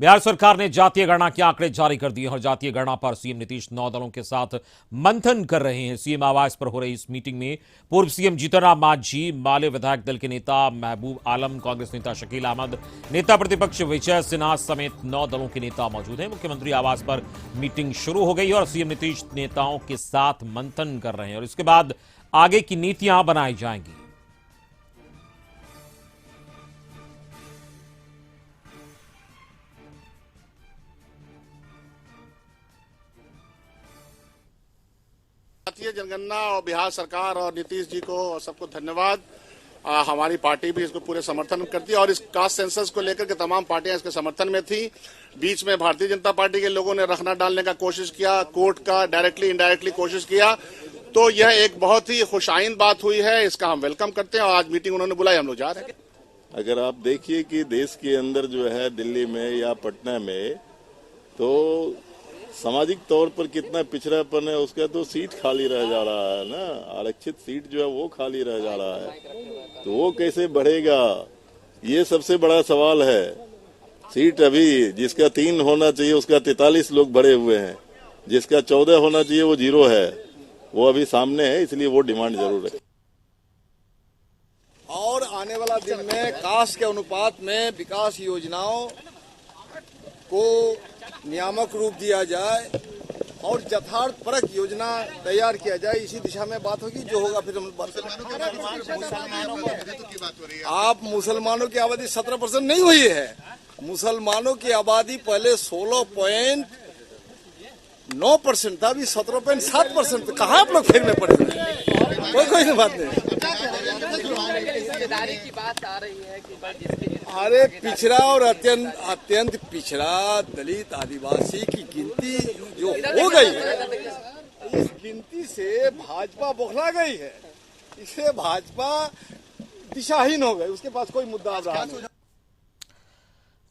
बिहार सरकार ने जातीय गणना के आंकड़े जारी कर दिए और जातीय गणना पर सीएम नीतीश 9 दलों के साथ मंथन कर रहे हैं। सीएम आवास पर हो रही इस मीटिंग में पूर्व सीएम जीतनराम मांझी, माले विधायक दल के नेता महबूब आलम, कांग्रेस नेता शकील अहमद, नेता प्रतिपक्ष विजय सिन्हा समेत 9 दलों के नेता मौजूद हैं। मुख्यमंत्री आवास पर मीटिंग शुरू हो गई और सीएम नीतीश नेताओं के साथ मंथन कर रहे हैं और इसके बाद आगे की नीतियां बनाई जाएंगी। भारतीय जनगणना और बिहार सरकार और नीतीश जी को और सबको धन्यवाद। हमारी पार्टी भी इसको पूरे समर्थन करती है और इस कास्ट सेंसस को लेकर के तमाम पार्टियां इसके समर्थन में थी। बीच में भारतीय जनता पार्टी के लोगों ने रखना डालने का कोशिश किया, कोर्ट का डायरेक्टली इनडायरेक्टली कोशिश किया, तो यह एक बहुत ही खुशाइन बात हुई है। इसका हम वेलकम करते हैं और आज मीटिंग उन्होंने बुलाई, हम लोग जा रहे हैं। अगर आप देखिए कि देश के अंदर जो है दिल्ली में या पटना में तो सामाजिक तौर पर कितना पिछड़ापन है, उसका तो सीट खाली रह जा रहा है ना, आरक्षित सीट जो है वो खाली रह जा रहा है, तो वो कैसे बढ़ेगा, ये सबसे बड़ा सवाल है। सीट अभी जिसका 3 होना चाहिए उसका 43 लोग बढ़े हुए हैं, जिसका 14 होना चाहिए वो 0 है, वो अभी सामने है, इसलिए वो डिमांड जरूर है। और आने वाला दिन में कास्ट के अनुपात में विकास योजनाओं को नियामक रूप दिया जाए और यथार्थपरक योजना तैयार किया जाए, इसी दिशा में बात होगी। जो होगा फिर हम आप मुसलमानों की आबादी 17% नहीं हुई है। मुसलमानों की आबादी पहले 16.9% था, अभी 17.7%। कहाँ आप लोग फिर में पड़े हुए? कोई बात नहीं। की बात आ रही है कि अरे पिछड़ा और अत्यंत पिछड़ा दलित आदिवासी की गिनती जो हो गई है, इस गिनती से भाजपा बौखला गई है, इससे भाजपा दिशाहीन हो गई, उसके पास कोई मुद्दा रहा नहीं।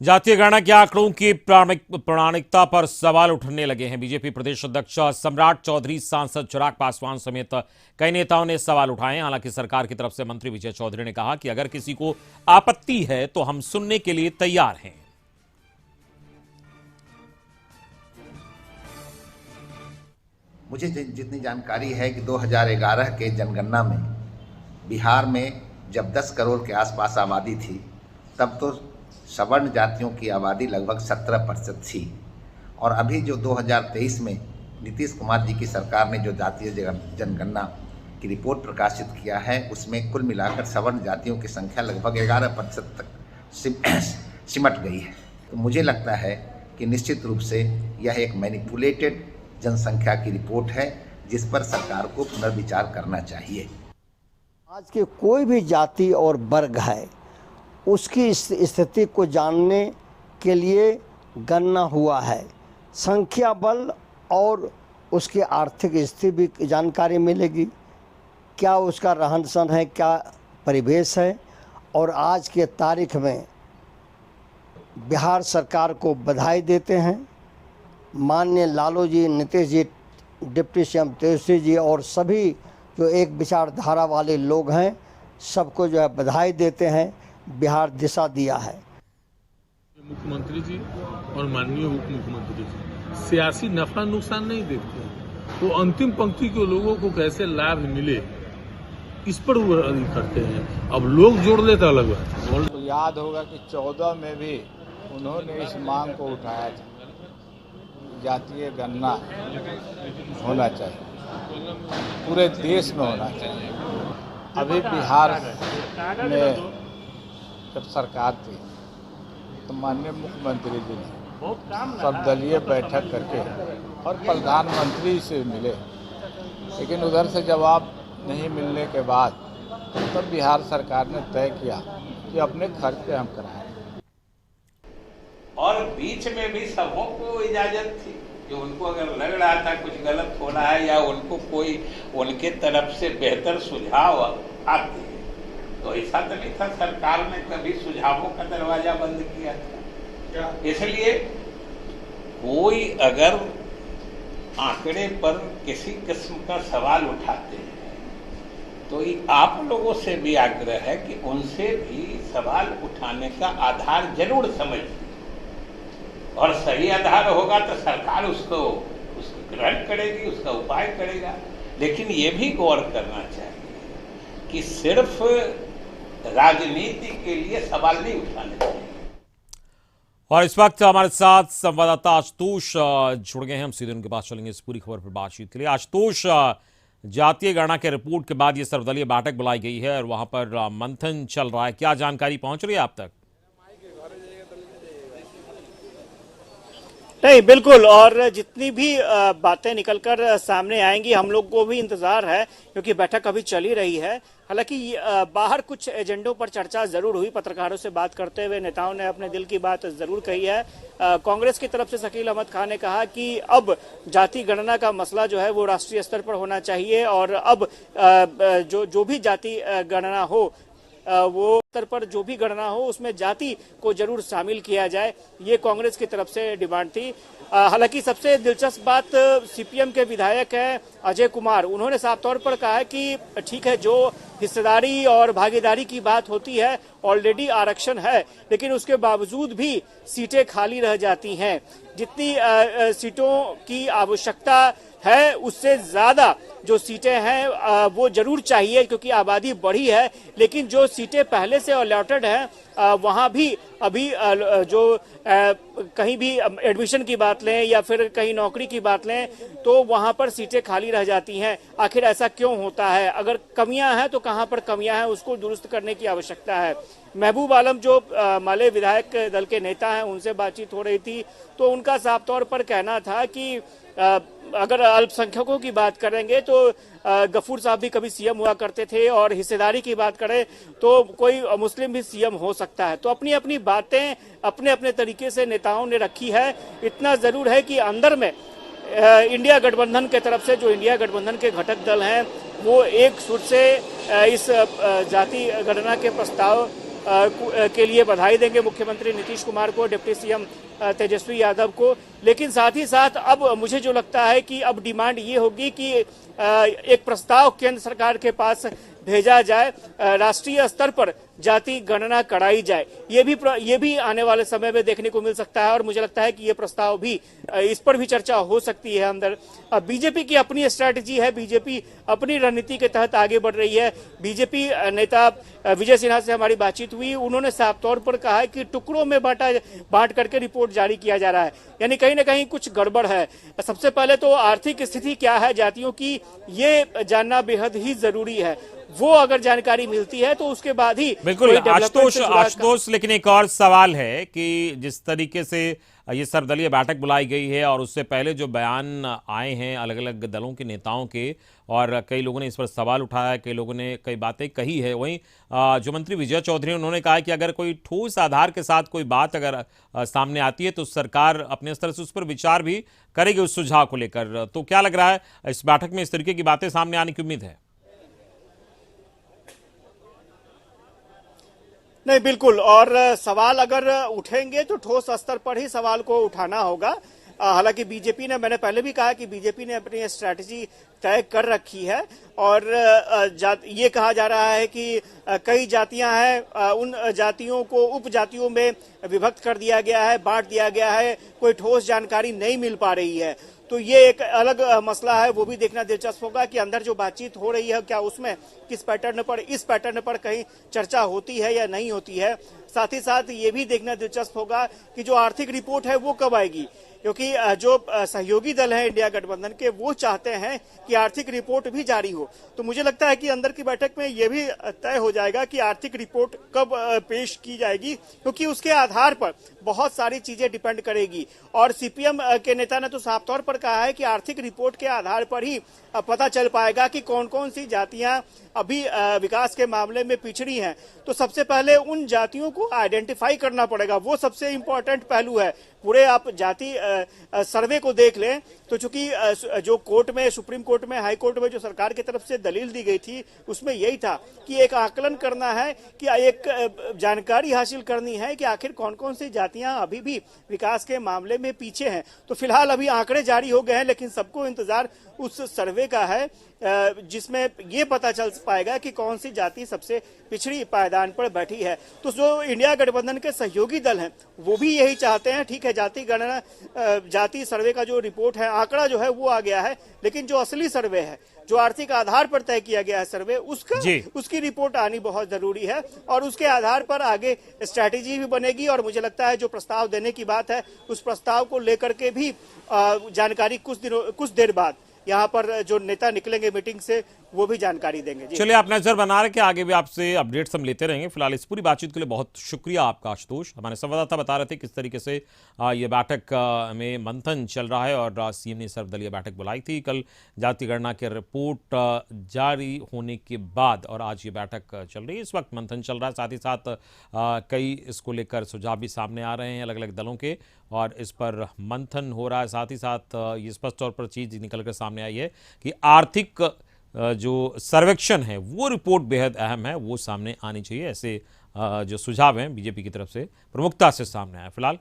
जातीय गणना के आंकड़ों की प्रामाणिकता पर सवाल उठने लगे हैं। बीजेपी प्रदेश अध्यक्ष सम्राट चौधरी, सांसद चिराग पासवान समेत कई नेताओं ने सवाल उठाए। हालांकि सरकार की तरफ से मंत्री विजय चौधरी ने कहा कि अगर किसी को आपत्ति है तो हम सुनने के लिए तैयार हैं। मुझे जितनी जानकारी है कि 2011 के जनगणना में बिहार में जब 10 करोड़ के आसपास आबादी थी, तब तो सवर्ण जातियों की आबादी लगभग 17% थी। और अभी जो 2023 में नीतीश कुमार जी की सरकार ने जो जातीय जनगणना की रिपोर्ट प्रकाशित किया है, उसमें कुल मिलाकर सवर्ण जातियों की संख्या लगभग 11% तक सिमट गई है। तो मुझे लगता है कि निश्चित रूप से यह एक मैनिपुलेटेड जनसंख्या की रिपोर्ट है, जिस पर सरकार को पुनर्विचार करना चाहिए। आज के कोई भी जाति और वर्ग है, उसकी स्थिति को जानने के लिए गणना हुआ है। संख्या बल और उसकी आर्थिक स्थिति भी जानकारी मिलेगी, क्या उसका रहन सहन है, क्या परिवेश है। और आज के तारीख में बिहार सरकार को बधाई देते हैं। माननीय लालू जी, नीतीश जी, डिप्टी सीएम तेजस्वी जी और सभी जो एक विचारधारा वाले लोग हैं, सबको जो है बधाई देते हैं। बिहार दिशा दिया है। मुख्यमंत्री जी और माननीय उप मुख्यमंत्री जी सियासी नफा नुकसान नहीं देखते, वो अंतिम पंक्ति के लोगों को कैसे लाभ मिले इस पर वो करते हैं। अब लोग जोड़ लेता अलग बात। तो याद होगा कि 14 में भी उन्होंने इस मांग को उठाया था, जातीय गणना होना चाहिए, पूरे देश में होना चाहिए। अभी बिहार में जब सरकार थी तो माननीय मुख्यमंत्री जी ने सर्वदलीय बैठक करके और प्रधानमंत्री से मिले, लेकिन उधर से जवाब नहीं मिलने के बाद तब बिहार सरकार ने तय किया कि अपने खर्च पे हम कराएं। और बीच में भी सबों को इजाजत थी कि उनको अगर लग रहा था कुछ गलत हो रहा है या उनको कोई उनके तरफ से बेहतर सुझाव आते, तो ऐसा तो नहीं था सरकार ने कभी सुझावों का दरवाजा बंद किया था। इसलिए कोई अगर आंकड़े पर किसी किस्म का सवाल उठाते हैं तो आप लोगों से भी आग्रह है कि उनसे भी सवाल उठाने का आधार जरूर समझिए। और सही आधार होगा तो सरकार उसको ग्रहण करेगी, उसका उपाय करेगा। लेकिन ये भी गौर करना चाहिए कि सिर्फ राजनीति के लिए सवाल नहीं उठाने चाहिए। और इस वक्त हमारे साथ संवाददाता आशुतोष जुड़ गए हैं, हम सीधे उनके पास चलेंगे इस पूरी खबर पर बातचीत के लिए। आशुतोष, जातीय गणना के रिपोर्ट के बाद ये सर्वदलीय बैठक बुलाई गई है और वहां पर मंथन चल रहा है, क्या जानकारी पहुंच रही है आप तक? नहीं, बिल्कुल, और जितनी भी बातें निकलकर सामने आएंगी हम लोग को भी इंतजार है, क्योंकि बैठक अभी चल ही रही है। हालांकि बाहर कुछ एजेंडों पर चर्चा जरूर हुई, पत्रकारों से बात करते हुए नेताओं ने अपने दिल की बात जरूर कही है। कांग्रेस की तरफ से शकील अहमद खान ने कहा कि अब जाति गणना का मसला जो है वो राष्ट्रीय स्तर पर होना चाहिए और अब जो भी जाति गणना हो वो स्तर पर जो भी गणना हो उसमें जाति को जरूर शामिल किया जाए, ये कांग्रेस की तरफ से डिमांड थी। हालांकि सबसे दिलचस्प बात सीपीएम के विधायक हैं अजय कुमार, उन्होंने साफ तौर पर कहा है कि ठीक है, जो हिस्सेदारी और भागीदारी की बात होती है ऑलरेडी आरक्षण है, लेकिन उसके बावजूद भी सीटें खाली रह जाती हैं। जितनी सीटों की आवश्यकता है उससे ज्यादा जो सीटें हैं वो जरूर चाहिए, क्योंकि आबादी बढ़ी है, लेकिन जो सीटें पहले से अलॉटेड हैं वहां भी अभी जो कहीं भी एडमिशन की बात लें या फिर कहीं नौकरी की बात लें तो वहां पर सीटें खाली रह जाती हैं। आखिर ऐसा क्यों होता है? अगर कमियां हैं तो कहां पर कमियां हैं, उसको दुरुस्त करने की आवश्यकता है। महबूब आलम जो माले विधायक दल के नेता हैं, उनसे बातचीत हो रही थी तो उनका साफ तौर पर कहना था कि अगर अल्पसंख्यकों की बात करेंगे तो गफूर साहब भी कभी सीएम हुआ करते थे, और हिस्सेदारी की बात करें तो कोई मुस्लिम भी सीएम हो सकता है। तो अपनी अपनी बातें अपने अपने तरीके से नेताओं ने रखी है। इतना जरूर है कि अंदर में इंडिया गठबंधन के तरफ से, जो इंडिया गठबंधन के घटक दल हैं, वो एक सुर से इस जाति गणना के प्रस्ताव के लिए बधाई देंगे मुख्यमंत्री नीतीश कुमार को, डिप्टी सीएम तेजस्वी यादव को। लेकिन साथ ही साथ अब मुझे जो लगता है कि अब डिमांड ये होगी कि एक प्रस्ताव केंद्र सरकार के पास भेजा जाए, राष्ट्रीय स्तर पर जाति गणना कराई जाए। ये भी आने वाले समय में देखने को मिल सकता है और मुझे लगता है कि ये प्रस्ताव भी, इस पर भी चर्चा हो सकती है अंदर। बीजेपी की अपनी स्ट्रैटेजी है, बीजेपी अपनी रणनीति के तहत आगे बढ़ रही है। बीजेपी नेता विजय सिन्हा से हमारी बातचीत हुई, उन्होंने साफ तौर पर कहा है कि टुकड़ों में बांट करके रिपोर्ट जारी किया जा रहा है, यानी कहीं ना कहीं कुछ गड़बड़ है। सबसे पहले तो आर्थिक स्थिति क्या है जातियों की, ये जानना बेहद ही जरूरी है। वो अगर जानकारी मिलती है तो उसके बाद ही बिल्कुल। आशुतोष, लेकिन एक और सवाल है कि जिस तरीके से ये सर्वदलीय बैठक बुलाई गई है और उससे पहले जो बयान आए हैं अलग अलग दलों के नेताओं के, और कई लोगों ने इस पर सवाल उठाया, कई लोगों ने कई बातें कही है, वहीं जो मंत्री विजय चौधरी उन्होंने कहा है कि अगर कोई ठोस आधार के साथ कोई बात अगर सामने आती है तो सरकार अपने स्तर से उस पर विचार भी करेगी उस सुझाव को लेकर। तो क्या लग रहा है, इस बैठक में इस तरीके की बातें सामने आने की उम्मीद है? नहीं, बिल्कुल, और सवाल अगर उठेंगे तो ठोस स्तर पर ही सवाल को उठाना होगा। हालांकि बीजेपी ने, मैंने पहले भी कहा कि बीजेपी ने अपनी स्ट्रैटेजी तय कर रखी है और ये कहा जा रहा है कि कई जातियां हैं, उन जातियों को उप जातियों में विभक्त कर दिया गया है, बांट दिया गया है, कोई ठोस जानकारी नहीं मिल पा रही है। तो ये एक अलग मसला है, वो भी देखना दिलचस्प होगा कि अंदर जो बातचीत हो रही है क्या उसमें इस पैटर्न पर कहीं चर्चा होती है या नहीं होती है। साथ ही साथ ये भी देखना दिलचस्प होगा कि जो आर्थिक रिपोर्ट है वो कब आएगी, क्योंकि जो सहयोगी दल है इंडिया गठबंधन के, वो चाहते हैं कि आर्थिक रिपोर्ट भी जारी हो। तो मुझे लगता है कि अंदर की बैठक में यह भी तय हो जाएगा कि आर्थिक रिपोर्ट कब पेश की जाएगी, क्योंकि उसके आधार पर बहुत सारी चीजें डिपेंड करेगी। और सीपीएम के नेता ने तो साफ तौर पर कहा है कि आर्थिक रिपोर्ट के आधार पर ही पता चल पाएगा कि कौन कौन सी जातियां अभी विकास के मामले में पिछड़ी हैं। तो सबसे पहले उन जातियों को आइडेंटिफाई करना पड़ेगा, वो सबसे इंपॉर्टेंट पहलू है। पूरे आप जाति सर्वे को देख लें तो चूंकि जो कोर्ट में, सुप्रीम कोर्ट में, हाई कोर्ट में जो सरकार की तरफ से दलील दी गई थी उसमें यही था कि एक आकलन करना है, कि एक जानकारी हासिल करनी है कि आखिर कौन कौन सी जातियां अभी भी विकास के मामले में पीछे हैं। तो फिलहाल अभी आंकड़े जारी हो गए हैं, लेकिन सबको इंतजार उस सर्वे का है जिसमें ये पता चल पाएगा कि कौन सी जाति सबसे पिछड़ी पायदान पर बैठी है। तो जो इंडिया गठबंधन के सहयोगी दल हैं वो भी यही चाहते हैं। ठीक है, जाति गणना, जाति सर्वे का जो रिपोर्ट है, आंकड़ा जो है वो आ गया है, लेकिन जो असली सर्वे है, जो आर्थिक आधार पर तय किया गया है सर्वे, उसकी रिपोर्ट आनी बहुत जरूरी है और उसके आधार पर आगे स्ट्रैटेजी भी बनेगी। और मुझे लगता है जो प्रस्ताव देने की बात है उस प्रस्ताव को लेकर के भी जानकारी कुछ देर बाद यहाँ पर जो नेता निकलेंगे मीटिंग से वो भी जानकारी देंगे। चलिए, आप नजर बना रहे कि आगे भी आपसे अपडेट्स हम लेते रहेंगे। फिलहाल इस पूरी बातचीत के लिए बहुत शुक्रिया आपका आशुतोष। हमारे संवाददाता बता रहे थे किस तरीके से ये बैठक में मंथन चल रहा है और सीएम ने सर्वदलीय बैठक बुलाई थी कल जाति गणना की रिपोर्ट जारी होने के बाद, और आज ये बैठक चल रही है। इस वक्त मंथन चल रहा है, साथ ही साथ कई इसको लेकर सुझाव भी सामने आ रहे हैं अलग अलग दलों के, और इस पर मंथन हो रहा है। साथ ही साथ ये स्पष्ट तौर पर चीज निकल कर सामने आई है कि आर्थिक जो सर्वेक्षण है वो रिपोर्ट बेहद अहम है, वो सामने आनी चाहिए। ऐसे जो सुझाव हैं बीजेपी की तरफ से प्रमुखता से सामने आए। फिलहाल